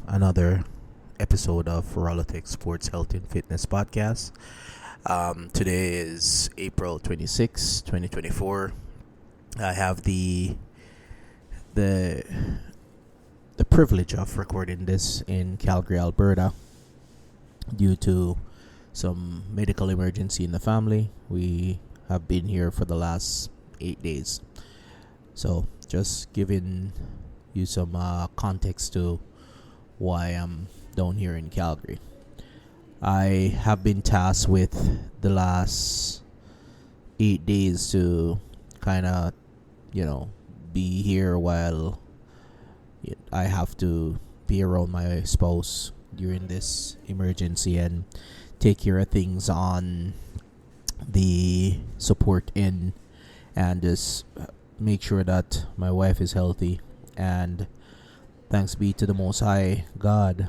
another episode of Rallotech Sports Health and Fitness Podcast. Today is April 26, 2024. I have the the privilege of recording this in Calgary, Alberta, due to some medical emergency in the family. We have been here for the last 8 days. So, just giving you some context to why I'm down here in Calgary. I have been tasked with the last 8 days to kind of, be here while I have to be around my spouse during this emergency and take care of things on the support end and just make sure that my wife is healthy. And thanks be to the Most High God,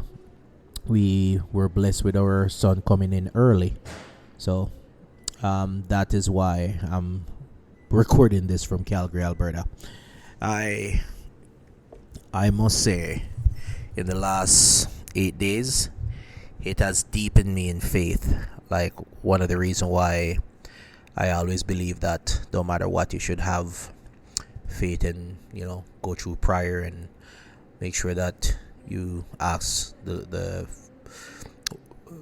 we were blessed with our son coming in early. So that is why I'm recording this from Calgary, Alberta. I must say, in the last 8 days, it has deepened me in faith. Like, one of the reasons why I always believe that no matter what, you should have faith and, go through prayer and make sure that you ask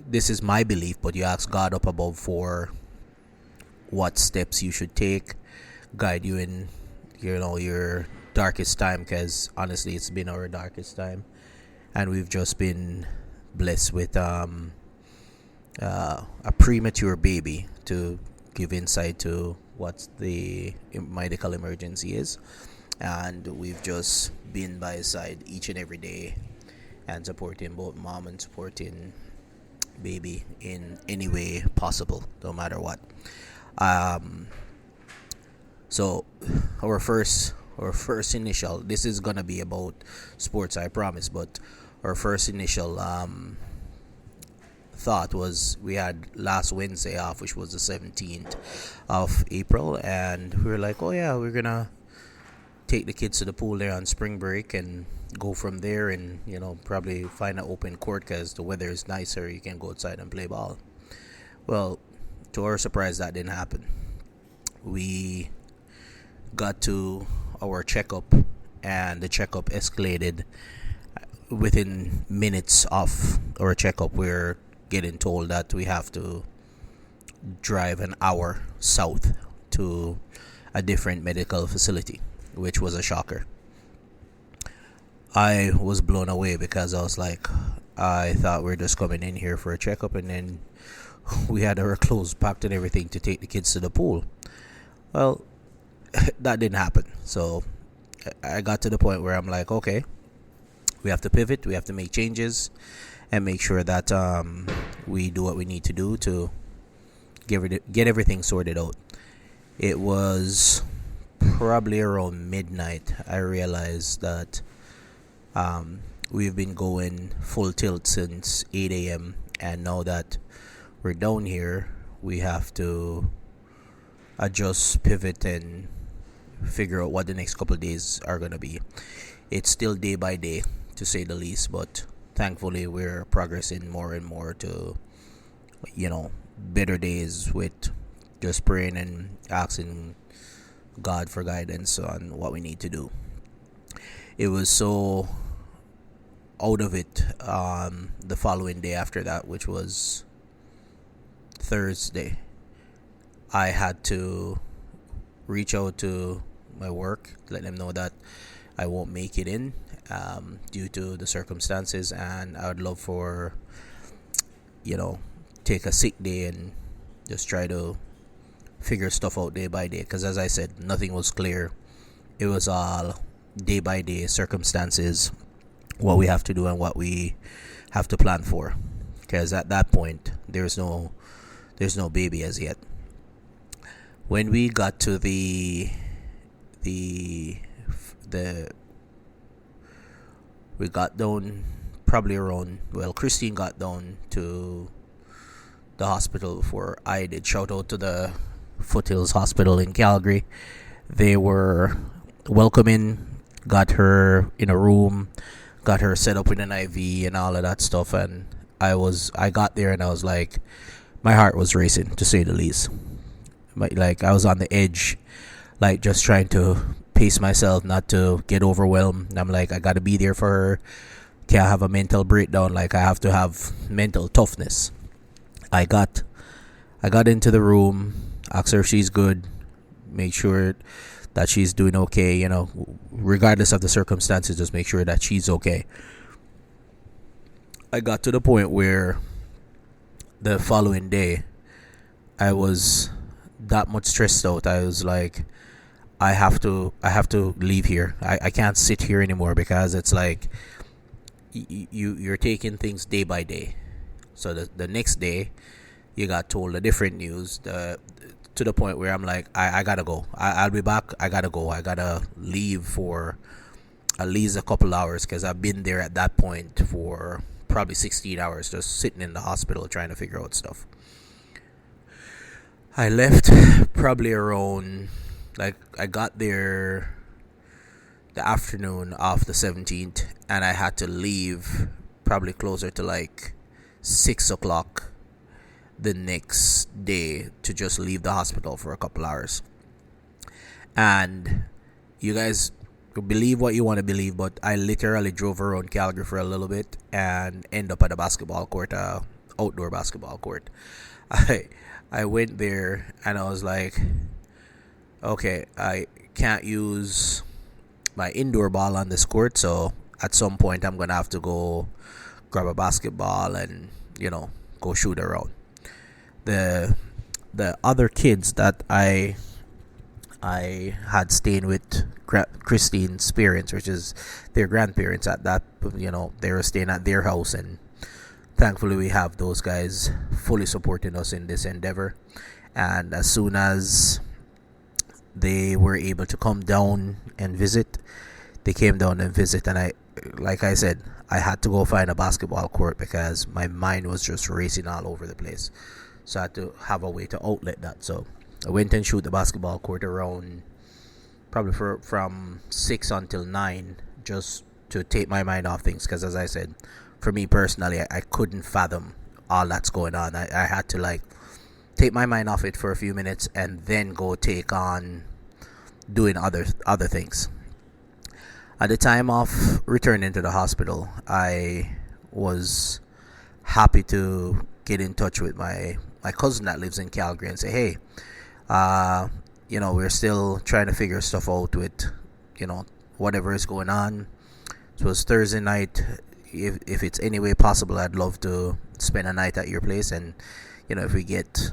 this is my belief, but you ask God up above for what steps you should take, guide you in, your darkest time, because honestly, it's been our darkest time, and we've just been blessed with a premature baby to give insight to what the medical emergency is. And we've just been by his side each and every day and supporting both mom and supporting baby in any way possible, no matter what. So our first initial, this is gonna be about sports, I promise, but our first initial thought was, we had last Wednesday off, which was the 17th of April, and we were like, oh yeah, we're gonna take the kids to the pool there on spring break and go from there, and probably find an open court because the weather is nicer, you can go outside and play ball. Well, to our surprise, that didn't happen. We got to our checkup, and the checkup escalated. Within minutes of our checkup, we're getting told that we have to drive an hour south to a different medical facility, which was a shocker. I was blown away because I was like, I thought we were just coming in here for a checkup, and then we had our clothes packed and everything to take the kids to the pool. Well, that didn't happen. So I got to the point where I'm like, okay, we have to pivot, we have to make changes and make sure that we do what we need to do to get everything sorted out. It was probably around midnight I realized that we've been going full tilt since 8 a.m. and now that we're down here, we have to adjust, pivot, and figure out what the next couple of days are going to be. It's still day by day, to say the least, but thankfully we're progressing more and more to better days, with just praying and asking God for guidance on what we need to do. It was so out of it the following day after that, which was Thursday. I had to reach out to my work, let them know that I won't make it in due to the circumstances, and I would love for take a sick day and just try to figure stuff out day by day, because as I said, nothing was clear. It was all day by day circumstances, what we have to do and what we have to plan for, because at that point there's no baby as yet. When we got to we got down probably around, Christine got down to the hospital before I did. Shout out to the Foothills Hospital in Calgary. They were welcoming, got her in a room, got her set up with an IV and all of that stuff. And I got there and I was like, my heart was racing, to say the least. Like, I was on the edge, like, just trying to pace myself not to get overwhelmed. And I'm like, I gotta be there for her. Can't have a mental breakdown. Like, I have to have mental toughness. I got into the room, asked her if she's good, make sure that she's doing okay, regardless of the circumstances, just make sure that she's okay. I got to the point where the following day, I was that much stressed out. I was like, I have to leave here. I can't sit here anymore, because it's like you're taking things day by day. So the next day, you got told a different news. To the point where I'm like, I gotta go. I'll be back. I gotta go. I gotta leave for at least a couple hours, because I've been there at that point for probably 16 hours, just sitting in the hospital trying to figure out stuff. I left probably around, like, I got there the afternoon of the 17th, and I had to leave probably closer to like 6 o'clock the next day to just leave the hospital for a couple hours. And you guys believe what you want to believe, but I literally drove around Calgary for a little bit and end up at a basketball court, outdoor basketball court. I went there and I was like, okay, I can't use my indoor ball on this court, so at some point I'm gonna have to go grab a basketball and go shoot around. The other kids that I had staying with Christine's parents, which is their grandparents at that, they were staying at their house, and thankfully we have those guys fully supporting us in this endeavor. And as soon as they were able to come down and visit, they came down and visit, and like I said, I had to go find a basketball court because my mind was just racing all over the place. So I had to have a way to outlet that. So I went and shoot the basketball court around probably from 6 until 9, just to take my mind off things. Because as I said, for me personally, I couldn't fathom all that's going on. I had to take my mind off it for a few minutes and then go take on doing other things. At the time of returning to the hospital, I was happy to get in touch with my cousin that lives in Calgary and say, hey, we're still trying to figure stuff out with, whatever is going on. So it was Thursday night. If it's any way possible, I'd love to spend a night at your place. And, if we get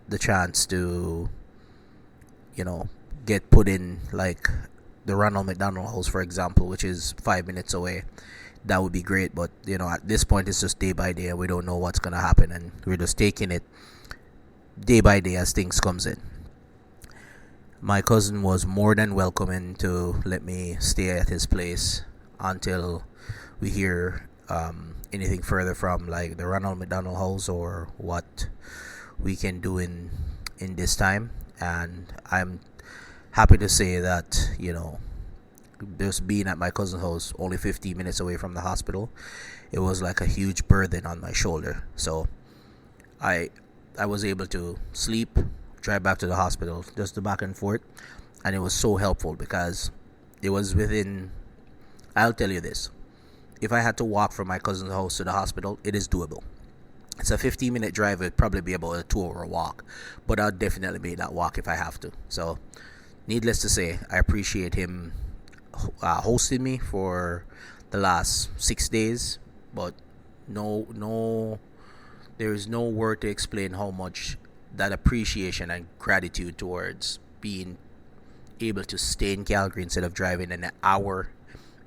the chance to, get put in like the Ronald McDonald House, for example, which is 5 minutes away, that would be great. But at this point, it's just day by day, and we don't know what's gonna happen, and we're just taking it day by day as things comes in. My cousin was more than welcoming to let me stay at his place until we hear anything further from like the Ronald McDonald House or what we can do in this time. And I'm happy to say that just being at my cousin's house, only 15 minutes away from the hospital, it was like a huge burden on my shoulder. So I was able to sleep, drive back to the hospital, just the back and forth, and it was so helpful because it was within, I'll tell you this, if I had to walk from my cousin's house to the hospital, it is doable. It's a 15-minute drive. It'd probably be about a 2-hour walk, but I'll definitely make that walk if I have to. So needless to say, I appreciate him hosting me for the last 6 days, but there is no word to explain how much that appreciation and gratitude towards being able to stay in Calgary instead of driving an hour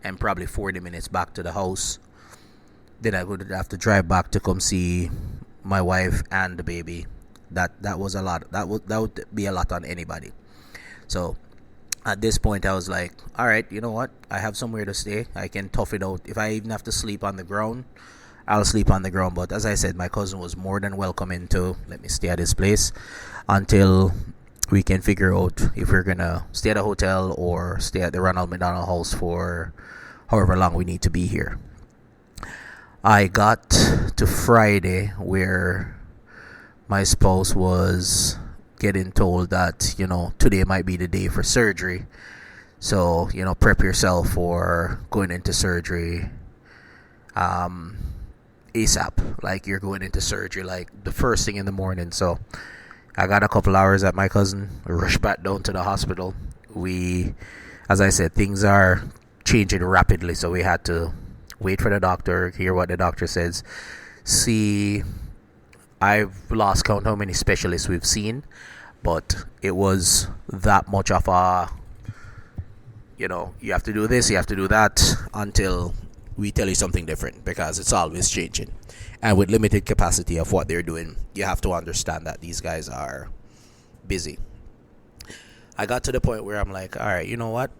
and probably 40 minutes back to the house. Then I would have to drive back to come see my wife and the baby. That was a lot. That would be a lot on anybody. So at this point, I was like, all right, you know what? I have somewhere to stay. I can tough it out. If I even have to sleep on the ground, I'll sleep on the ground. But as I said, my cousin was more than welcoming to let me stay at his place until we can figure out if we're gonna stay at a hotel or stay at the Ronald McDonald House for however long we need to be here. I got to Friday where my spouse was getting told that, today might be the day for surgery. So, prep yourself for going into surgery ASAP. Like, you're going into surgery like the first thing in the morning. So I got a couple hours at my cousin, rushed back down to the hospital. As I said, things are changing rapidly, so we had to wait for the doctor, hear what the doctor says. See, I've lost count how many specialists we've seen, but it was that much of a, you have to do this, you have to do that, until we tell you something different, because it's always changing. And with limited capacity of what they're doing, you have to understand that these guys are busy. I got to the point where I'm like, all right, you know what?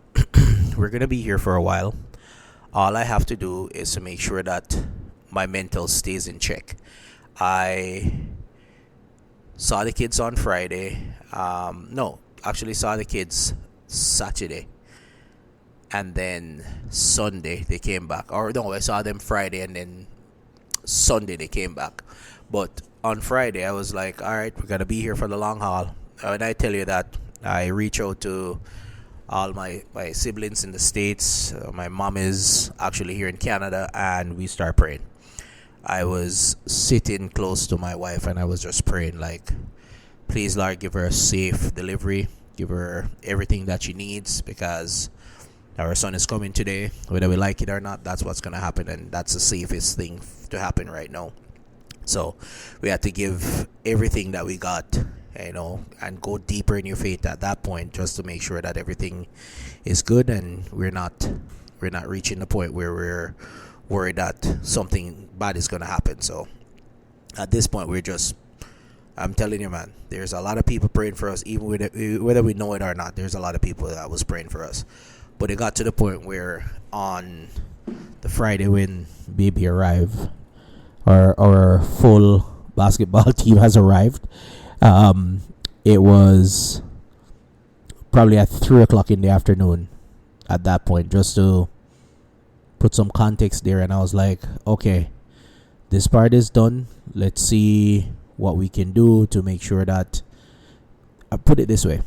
We're going to be here for a while. All I have to do is to make sure that my mental stays in check. I saw the kids on Friday. Actually saw the kids Saturday. And then Sunday they came back. Or no, I saw them Friday and then Sunday they came back. But on Friday I was like, all right, we're going to be here for the long haul. When I tell you that, I reach out to all my siblings in the States. My mom is actually here in Canada, and we start praying. I was sitting close to my wife and I was just praying like, please Lord, give her a safe delivery, give her everything that she needs, because our son is coming today. Whether we like it or not, that's what's going to happen, and that's the safest thing to happen right now. So we had to give everything that we got, and go deeper in your faith at that point, just to make sure that everything is good and we're not reaching the point where we're worried that something bad is going to happen. So at this point, I'm telling you, man, there's a lot of people praying for us, even whether we know it or not. There's a lot of people that was praying for us. But it got to the point where on the Friday when baby arrived, our full basketball team has arrived. It was probably at 3:00 in the afternoon at that point, just to put some context there. And I was like, okay, this part is done. Let's see what we can do to make sure that, I put it this way,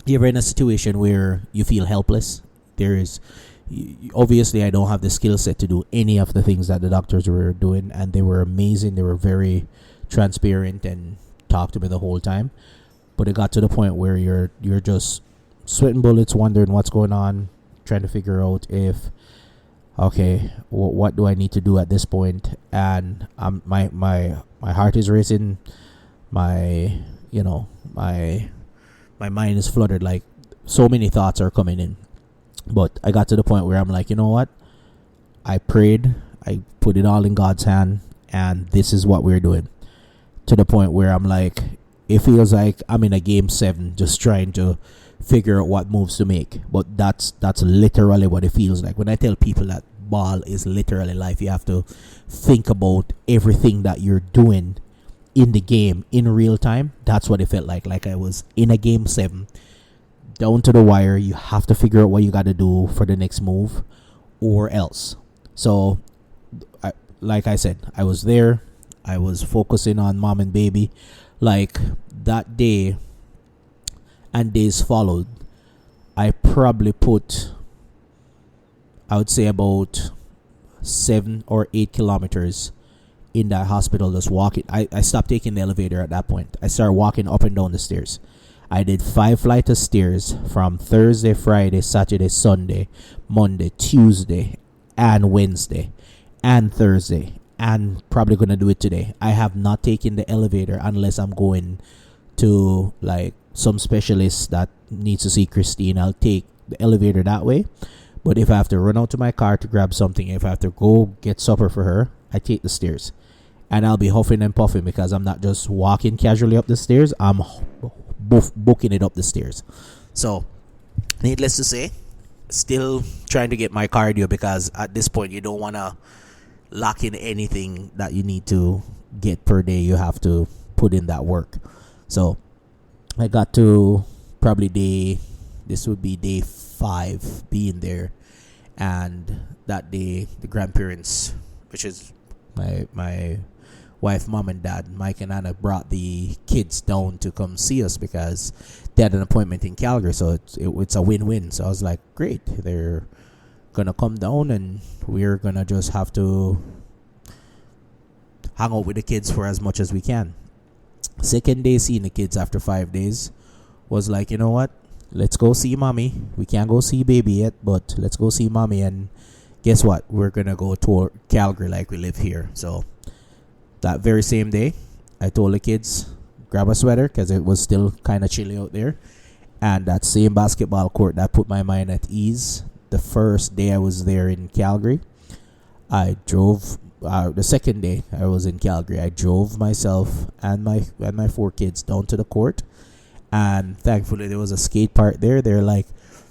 you ever in a situation where you feel helpless? Obviously I don't have the skill set to do any of the things that the doctors were doing, and they were amazing. They were very transparent and talked to me the whole time. But it got to the point where you're just sweating bullets, wondering what's going on, trying to figure out if, okay, what do I need to do at this point? And my heart is racing, my mind is flooded, like so many thoughts are coming in. But I got to the point where I'm like, you know what? I prayed, I put it all in God's hand, and this is what we're doing. To the point where I'm like, it feels like I'm in a game 7, just trying to figure out what moves to make. But that's literally what it feels like. When I tell people that ball is literally life, you have to think about everything that you're doing in the game in real time. That's what it felt like. Like I was in a game 7, down to the wire. You have to figure out what you got to do for the next move, or else. So, like I said, I was there. I was focusing on mom and baby. Like that day and days followed, I probably put, I would say, about 7 or 8 kilometers in that hospital just walking. I stopped taking the elevator at that point. I started walking up and down the stairs. I did 5 flights of stairs from Thursday, Friday, Saturday, Sunday, Monday, Tuesday, and Wednesday, and Thursday, and probably gonna do it today. I have not taken the elevator unless I'm going to like some specialist that needs to see Christine. I'll take the elevator that way. But if I have to run out to my car to grab something, if I have to go get supper for her, I take the stairs. And I'll be huffing and puffing because I'm not just walking casually up the stairs. I'm booking it up the stairs. So, needless to say, still trying to get my cardio, because at this point you don't want to lock in anything that you need to get per day. You have to put in that work. So I got to probably this would be day 5 being there, And that day, the grandparents, which is my wife, mom, and dad, Mike and Anna, brought the kids down to come see us because they had an appointment in Calgary. So it's a win-win. So I was like, great, they're gonna come down and we're gonna just have to hang out with the kids for as much as we can. Second day seeing the kids after 5 days was like, you know what, let's go see mommy. We can't go see baby yet, but let's go see mommy. And guess what, we're gonna go to Calgary like we live here. So that very same day, I told the kids, grab a sweater because it was still kind of chilly out there. And that same basketball court that put my mind at ease, the first day I was there in Calgary, I drove. The second day I was in Calgary, I drove myself and my 4 kids down to the court. And thankfully there was a skate park there. They're like,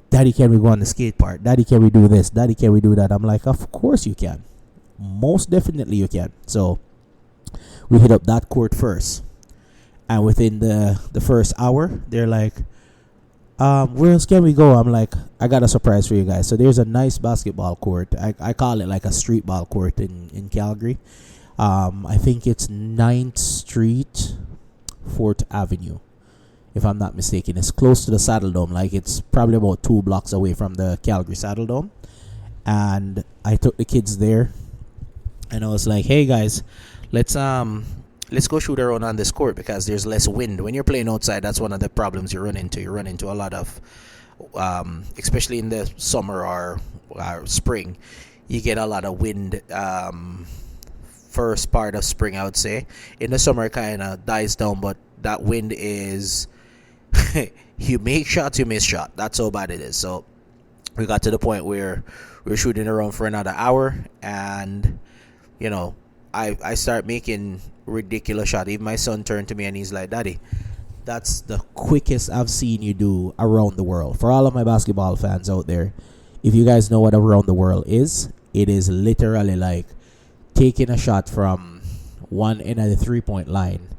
Daddy, can we go on the skate park? Daddy, can we do this? Daddy, can we do that? I'm like, of course you can. Most definitely you can. So we hit up that court first, and within the first hour, they're like, where else can we go? I'm like, I got a surprise for you guys. So there's a nice basketball court. I call it like a street ball court in Calgary. I think it's 9th Street, 4th Avenue, if I'm not mistaken. It's close to the Saddle Dome. Like, it's probably about 2 blocks away from the Calgary Saddle Dome. And I took the kids there, and I was like, hey guys, let's go shoot around on this court because there's less wind. When you're playing outside, that's one of the problems you run into. You run into a lot of, especially in the summer or spring, you get a lot of wind. First part of spring, I would say. In the summer, it kind of dies down, but that wind is, you make shots, you miss shot. That's how bad it is. So we got to the point where we were shooting around for another hour, and you know, I start making ridiculous shot. Even my son turned to me and he's like, Daddy, that's the quickest I've seen you do around the world. For all of my basketball fans out there, if you guys know what around the world is, it is literally like taking a shot from one end of the 3-point line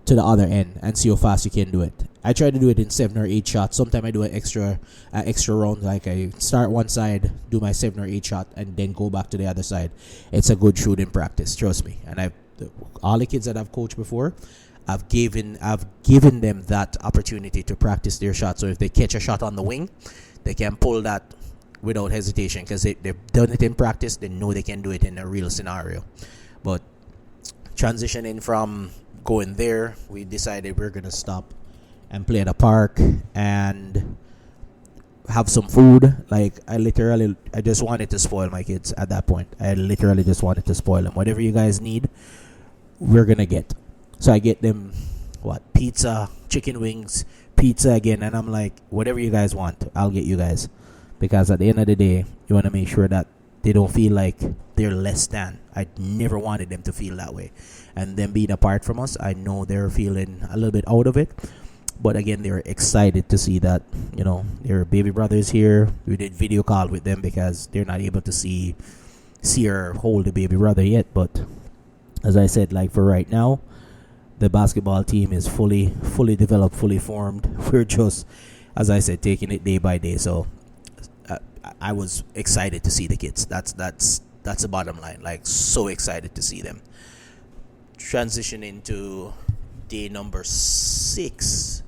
to the other end and see how fast you can do it. I try to do it in 7 or 8 shots. Sometimes I do an extra round, like I start one side, do my 7 or 8 shot, and then go back to the other side. It's a good shooting practice, trust me. And all the kids that I've coached before, I've given them that opportunity to practice their shot. So if they catch a shot on the wing, they can pull that without hesitation because they've done it in practice. They know they can do it in a real scenario. But transitioning from going there, we decided we're gonna stop and play at a park and have some food. Like, I just wanted to spoil my kids at that point. I literally just wanted to spoil them. Whatever you guys need, we're gonna get. So I get them pizza, chicken wings, pizza again, and I'm like, whatever you guys want, I'll get you guys. Because at the end of the day, you want to make sure that they don't feel like they're less than. I never wanted them to feel that way. And them being apart from us, I know they're feeling a little bit out of it. But again, they're excited to see that, their baby brother's here. We did video call with them because they're not able to see or hold the baby brother yet. But as I said, like, for right now, the basketball team is fully developed, fully formed. We're just, as I said, taking it day by day. So I was excited to see the kids. That's the bottom line. Like, so excited to see them. Transitioning to day number 6.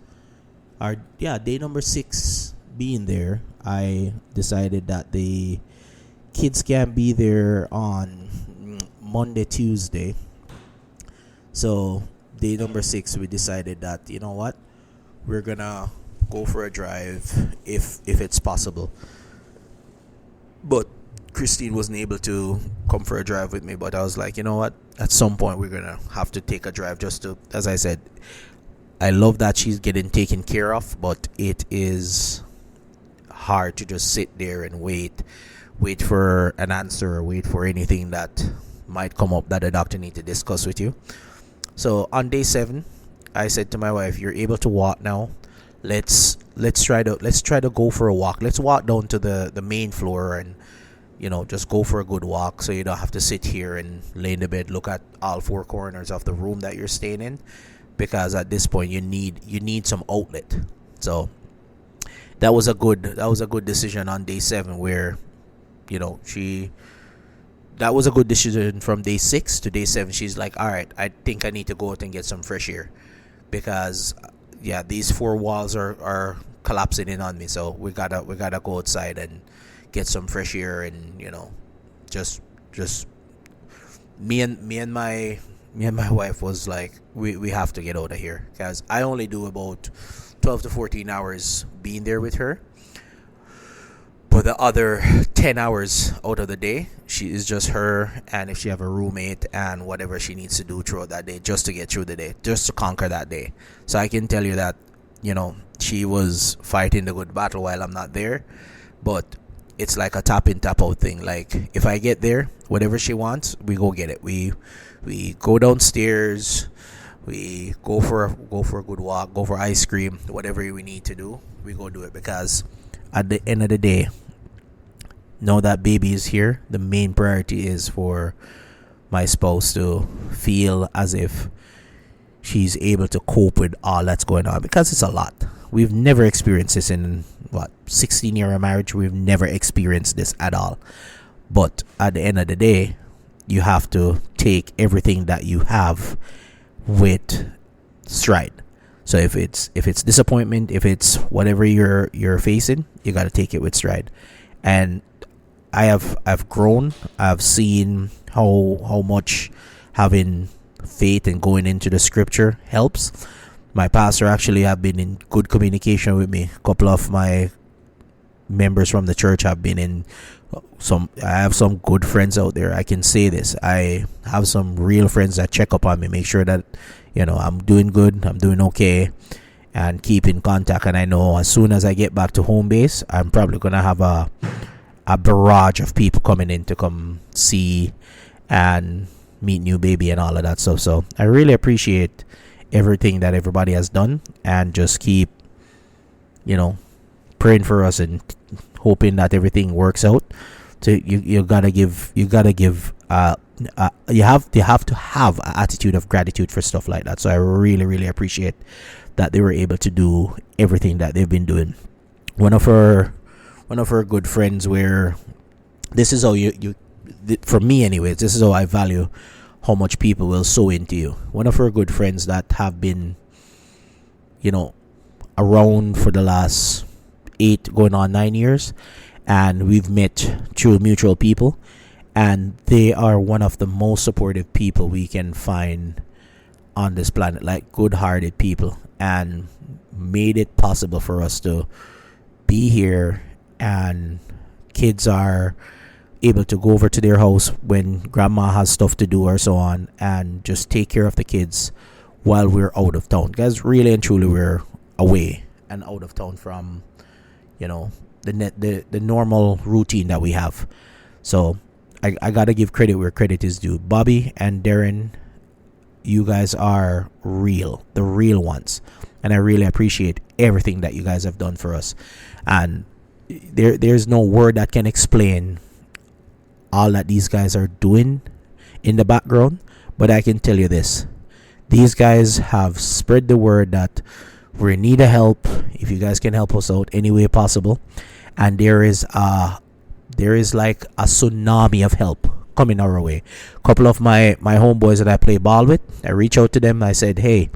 Day number 6 being there, I decided that the kids can be there on Monday, Tuesday. So day number 6, we decided that, you know what, we're gonna go for a drive if it's possible. But Christine wasn't able to come for a drive with me, but I was like, you know what, at some point we're gonna have to take a drive just to, as I said, I love that she's getting taken care of, but it is hard to just sit there and wait for an answer or wait for anything that might come up that the doctor need to discuss with you. So on day 7, I said to my wife, you're able to walk now. Let's try to go for a walk. Let's walk down to the main floor and just go for a good walk, so you don't have to sit here and lay in the bed, look at all 4 corners of the room that you're staying in, because at this point you need some outlet. So that was a good decision on day 7, where that was a good decision. From day 6 to day 7, she's like, all right, I think I need to go out and get some fresh air, because these 4 walls are collapsing in on me. So we gotta go outside and get some fresh air, and just me and my wife was like, we have to get out of here, because I only do about 12 to 14 hours being there with her. But the other 10 hours out of the day, she is just her, and if she have a roommate and whatever she needs to do throughout that day, just to get through the day, just to conquer that day. So I can tell you that, she was fighting the good battle while I'm not there. But it's like a tap in, tap out thing. Like, if I get there, whatever she wants, we go get it. We go downstairs, we go for a good walk, go for ice cream, whatever we need to do, we go do it. Because at the end of the day, now that baby is here, the main priority is for my spouse to feel as if she's able to cope with all that's going on, because it's a lot. We've never experienced this in 16-year marriage. We've never experienced this at all. But at the end of the day, you have to take everything that you have with stride. So if it's disappointment, if it's whatever you're facing, you got to take it with stride. And I've grown. I've seen how much having faith and going into the scripture helps. My pastor actually have been in good communication with me. A couple of my members from the church have been in I have some good friends out there. I can say this. I have some real friends that check up on me, make sure that I'm doing good, I'm doing okay, and keep in contact. And I know as soon as I get back to home base, I'm probably gonna have a barrage of people coming in to come see and meet new baby and all of that stuff. So I really appreciate everything that everybody has done, and just keep praying for us and hoping that everything works out. So you have to have an attitude of gratitude for stuff like that. So I really appreciate that they were able to do everything that they've been doing. One of her good friends, where this is how for me anyways, this is how I value how much people will sow into you. One of her good friends that have been around for the last 8 going on 9 years, and we've met through mutual people, and they are one of the most supportive people we can find on this planet, like good-hearted people, and made it possible for us to be here, and kids are able to go over to their house when grandma has stuff to do or so on, and just take care of the kids while we're out of town, because really and truly we're away and out of town from the normal routine that we have. So I gotta give credit where credit is due. Bobby and Darren, you guys are the real ones, and I really appreciate everything that you guys have done for us. And there's no word that can explain all that these guys are doing in the background, but I can tell you this: these guys have spread the word that we're in need of help. If you guys can help us out any way possible, and there is like a tsunami of help coming our way. A couple of my homeboys that I play ball with, I reach out to them. I said, hey,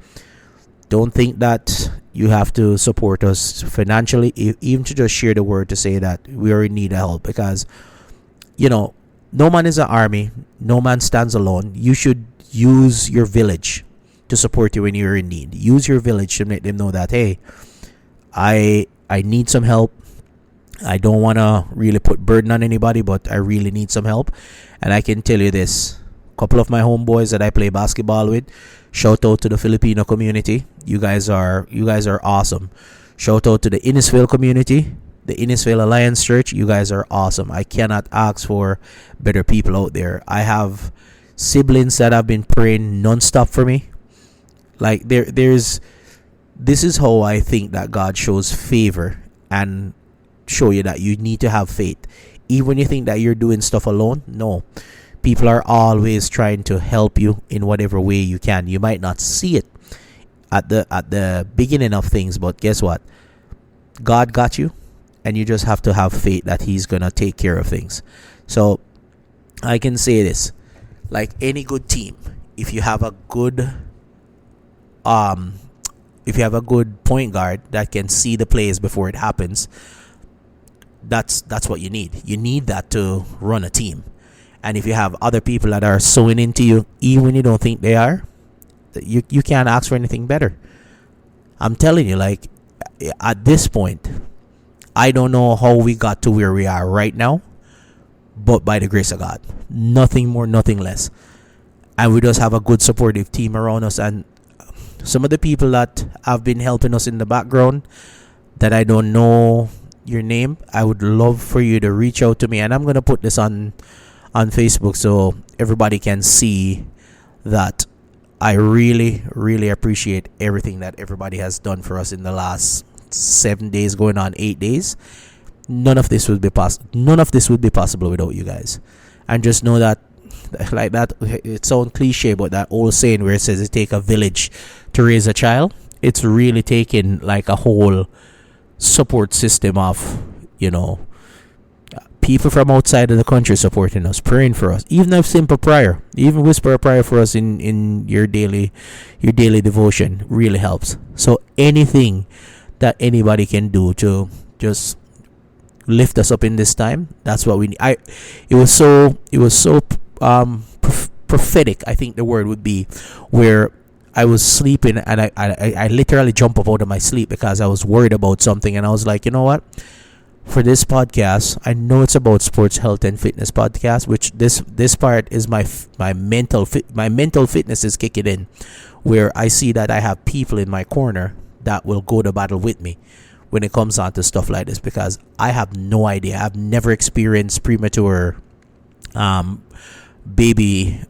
don't think that you have to support us financially, even to just share the word to say that we are in need of help, because no man is an army, no man stands alone. You should use your village to support you when you're in need. Use your village to make them know that, hey, I need some help. I don't want to really put burden on anybody, but I really need some help. And I can tell you this: a couple of my homeboys that I play basketball with, shout out to the Filipino community. You guys are awesome. Shout out to the Innisfail community, the Innisfail Alliance Church. You guys are awesome. I cannot ask for better people out there. I have siblings that have been praying nonstop for me. Like this is how I think that God shows favor and show you that you need to have faith. Even when you think that you're doing stuff alone, no. People are always trying to help you in whatever way you can. You might not see it at the beginning of things, but guess what? God got you, and you just have to have faith that he's gonna take care of things. So I can say this, like any good team, if you have a good point guard that can see the plays before it happens, that's what you need. You need that to run a team. And if you have other people that are sewing into you, even when you don't think they are, you can't ask for anything better. I'm telling you, like, at this point, I don't know how we got to where we are right now, but by the grace of God, nothing more, nothing less. And we just have a good supportive team around us. And some of the people that have been helping us in the background that I don't know your name, I would love for you to reach out to me. And I'm going to put this on Facebook so everybody can see that I really, really appreciate everything that everybody has done for us in the last 7 days, going on 8 days. None of this would be possible without you guys. And just know that, like that, it sounds cliche, but that old saying where it says it takes a village to raise a child, it's really taken like a whole support system of, people from outside of the country supporting us, praying for us, even a simple prayer, even whisper a prayer for us in your daily devotion really helps. So anything that anybody can do to just lift us up in this time, that's what we need. It was so prophetic, I think the word would be, where I was sleeping and I literally jumped up out of my sleep because I was worried about something, and I was like, you know what? For this podcast, I know it's about sports, health, and fitness podcast, which this part is my mental fitness is kicking in, where I see that I have people in my corner that will go to battle with me when it comes on to stuff like this, because I have no idea. I've never experienced premature baby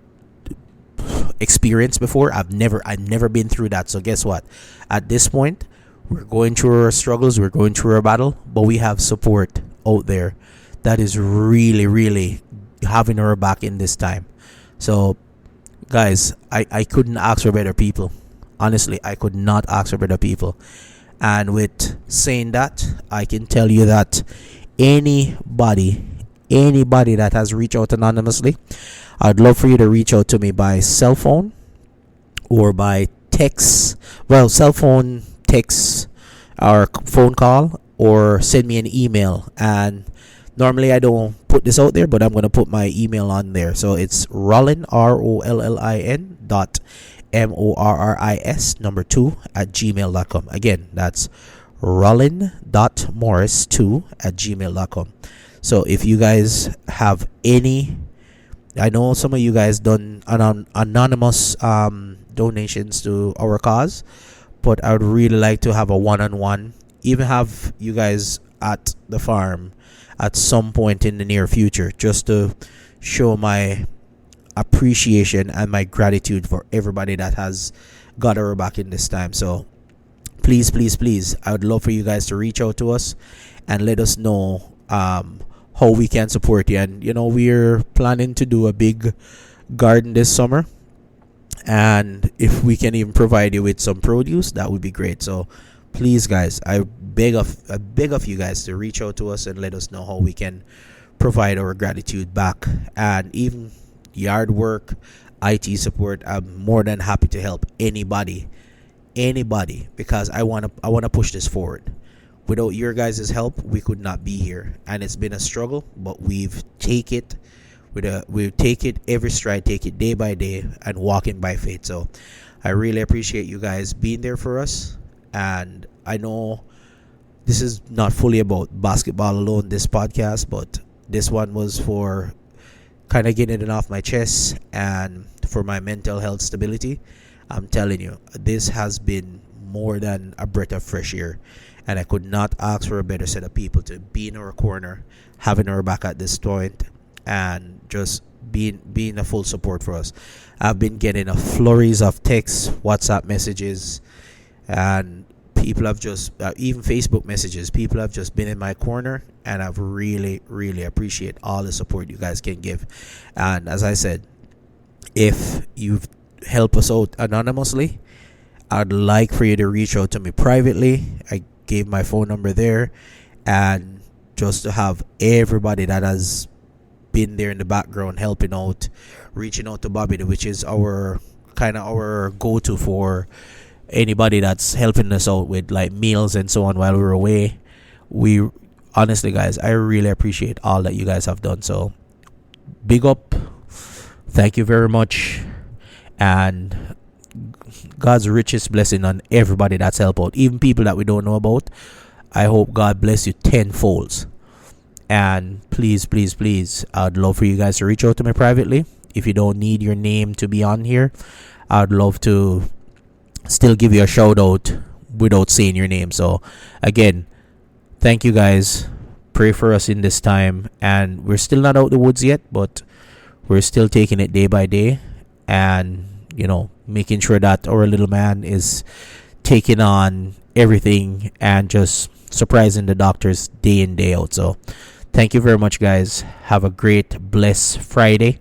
experience before. I've never been through that. So guess what? At this point, we're going through our struggles, we're going through our battle, but we have support out there that is really, really having our back in this time. So, guys, I couldn't ask for better people. Honestly, I could not ask for better people. And with saying that, I can tell you that anybody that has reached out anonymously, I'd love for you to reach out to me by cell phone or by text. Well, cell phone, text, or phone call, or send me an email. And normally I don't put this out there, but I'm going to put my email on there. So it's Rollin, ROLLIN .morris2@gmail.com. Again, that's rollin.morris2@gmail.com. So if you guys have any, I know some of you guys done anonymous donations to our cause, but I would really like to have a one-on-one, even have you guys at the farm at some point in the near future, just to show my appreciation and my gratitude for everybody that has got our back in this time. So please, I would love for you guys to reach out to us and let us know how we can support you. And we're planning to do a big garden this summer, and if we can even provide you with some produce, that would be great. So please, guys, I beg of you guys to reach out to us and let us know how we can provide our gratitude back. And even yard work, IT support, I'm more than happy to help anybody, because I want to push this forward. Without your guys' help, we could not be here, and it's been a struggle, but we've take it every stride, take it day by day, and walking by faith. So I really appreciate you guys being there for us. And I know this is not fully about basketball alone, this podcast, but this one was for kind of getting it off my chest and for my mental health stability. I'm telling you, this has been more than a breath of fresh air, and I could not ask for a better set of people to be in our corner, having our back at this point, and just being a full support for us. I've been getting a flurries of texts, WhatsApp messages, and people have just even Facebook messages. People have just been in my corner, and I've really, really appreciate all the support you guys can give. And as I said, if you've helped us out anonymously, I'd like for you to reach out to me privately. I gave my phone number there, and just to have everybody that has been there in the background helping out, reaching out to Bobby, which is our kind of our go-to for anybody that's helping us out with like meals and so on while we're away. We honestly, guys, I really appreciate all that you guys have done. So big up, thank you very much, and God's richest blessing on everybody that's helped out, even people that we don't know about. I hope God bless you tenfold. And please, please, please, I'd love for you guys to reach out to me privately. If you don't need your name to be on here, I'd love to still give you a shout out without saying your name. So again, thank you guys. Pray for us in this time. And we're still not out the woods yet, but we're still taking it day by day. And, making sure that our little man is taking on everything and just surprising the doctors day in, day out. So thank you very much, guys. Have a great, blessed Friday.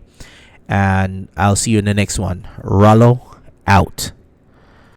And I'll see you in the next one. Rallo out.